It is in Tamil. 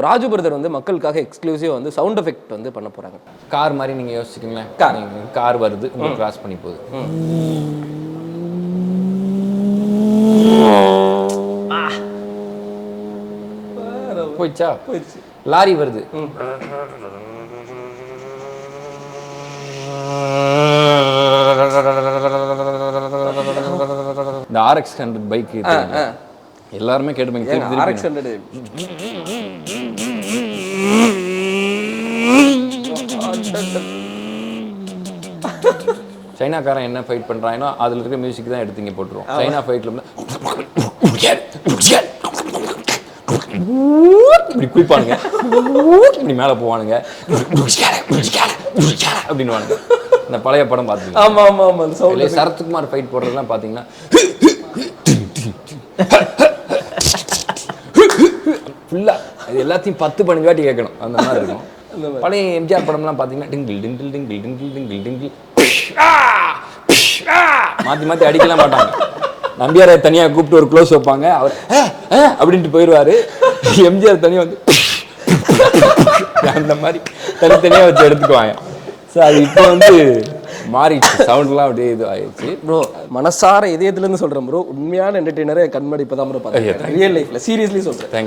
ராஜு பிரதர் வந்து மக்களுக்காக எக்ஸ்க்ளூசிவ் வந்து சவுண்ட் எஃபெக்ட் வந்து பண்ண போறாங்க. கார் மாதிரி நீங்க யோசிச்சுக்கீங்களேன். கார் வருது, உங்களுக்கு கிராஸ் பண்ணி போகுது. போயிடுச்சா? போயிடுச்சு. லாரி வருது, இந்த RX 100 பைக் எல்லாருமே கேட்டுப்பாங்க. RX 100 சைனாக்காரன் என்ன ஃபைட் பண்றானோ அதுல இருக்க மியூசிக் தான் எடுத்து இங்க போட்டுருவோம். சைனா ஃபைட்ல இப்படி குளிப்பானுங்க, இப்படி மேல போவானுங்க, அப்படின்னு இந்த பழைய படம் பாத்தீங்கன்னா. ஆமா ஆமா ஆமா. சரத்குமார் ஃபைட் போடுறதுலாம் பாத்தீங்கன்னா ஃபுல்லா அது எல்லாத்தையும் 10-15 வாட்டி கேட்கணும், அந்த மாதிரி இருக்கும். பழைய எம்ஜிஆர் படம்லாம் பாத்தீங்கன்னா டிங்கிள் டிங்கிள் டிங்கிள் டிங்கிள் டிங்கிள் டிங்கிள் மாத்தி மாத்தி அடிக்கலாம் மாட்டாங்க. நம்பியாரை தனியா கூப்பிட்டு ஒரு க்ளோஸ் வைப்பாங்க, அவர் அப்படின்ட்டு போயிடுவாரு. எம்ஜிஆர் தனியா வந்து அந்த மாதிரி தனித்தனியா வச்சு எடுத்துக்குவாங்க. ஸோ அது இப்போ வந்து மாறிடுச்சு, சவுண்ட்லாம் அப்படியே இது ஆயிடுச்சு. ப்ரோ மனசார இதயத்துலேருந்து சொல்கிறேன் ப்ரோ, உண்மையான என்டர்டெய்னரை என் கண்மடி இப்போ தான் ப்ரோ பார்த்தேன் ரியல் லைஃப்பில், சீரியஸ்லி சொல்கிறேன். தேங்க்யூ.